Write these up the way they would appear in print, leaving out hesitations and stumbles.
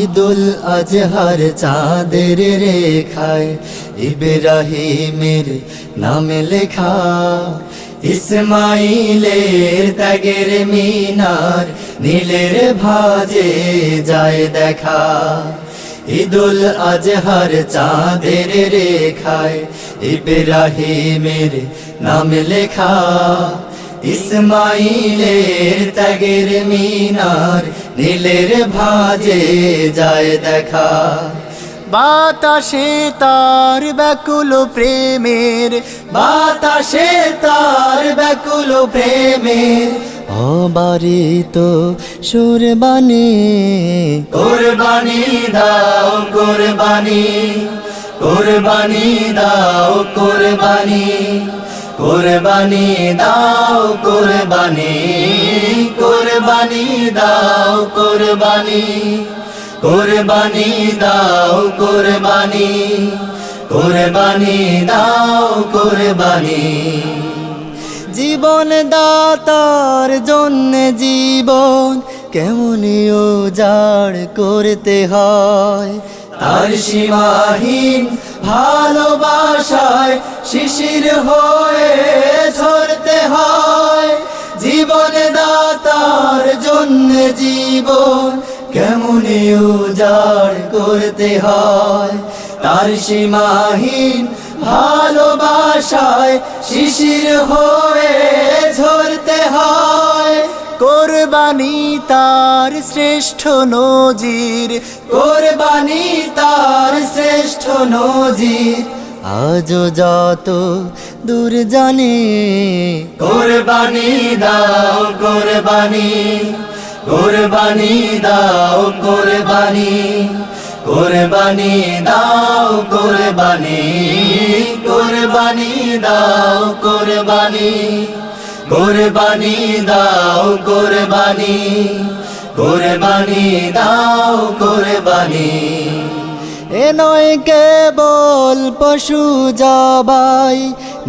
ঈদুল আজহার চাঁদের রেখায় ইব্রাহিমের নাম লেখা, ইসমাইলের ত্যাগের মিনার নীলের ভাজে যায় দেখা। ঈদুল আজহার চাঁদের রেখায় ইব্রাহিমের নাম লেখা, ইসমাইলের ত্যাগের মিনার নীলের ভাজে যায় দেখা। বাতাসে তার ব্যাকুল প্রেমের, বাতাসে তার ব্যাকুল প্রেমের অবারিত সুরবাণী। কোরবানি দাও কোরবানি, কোরবানি দাও কোরবানি, কোরবানি দাও কোরবানি, কোরবানি দাও কোরবানি, কোরবানি দাও কোরবানি, কোরবানি দাও কোরবানি। জীবন দাতার জন্য জীবন কেমন উজাড় করতে হয়, তার সীমাহীন ভালোবাসায় শিশির হয়ে ঝরতে হয়। জীবন দাতার জন্য জীবন কেমন উজাড় করতে হয়, তার সীমাহীন ভালোবাসায় শিশির হয়ে ঝরতে হয়। কোরবানি তার শ্রেষ্ঠ নজির, কোরবানি তার শ্রেষ্ঠ নজির আজও যত দূর জানে। কোরবানি দাও কোরবানি, কোরবানি দাও কোরবানি, কোরবানি দাও কোরবানি, কোরবানি দাও কোরবানি, কোরবানি দাও কোরবানি, কোরবানি দাও কোরবানি। এ নয় কেবল পশু জবাই,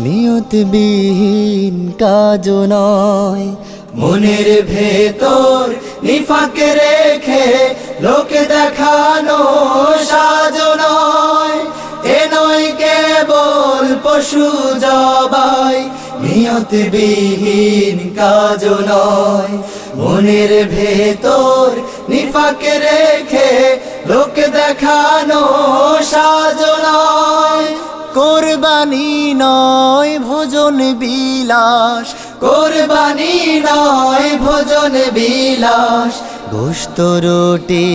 নিয়তবিহীন কাজ নয়, মনের ভেতর নিফাক রেখে লোকে দেখানো সাজ নয়। এ নয় কেবল পশু জবাই, নিয়তবিহীন কাজ নয়, মনের ভেতর নিফাক রেখে লোক দেখানো সাজ নয়। কোরবানি নয় ভোজন বিলাস, কোরবানি নয় ভোজন বিলাস, গোশত রুটি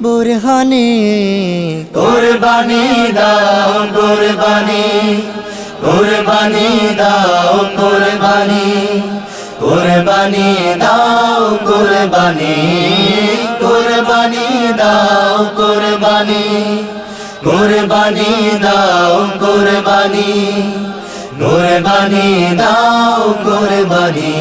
বুরহানি। কোরবানি দাও কোরবানি, কোরবানি দাও কোরবানি, কোরবানি দাও কোরবানি, কোরবানি দাও কোরবানি, কোরবানি দাও কোরবানি, কোরবানি দাও কোরবানি।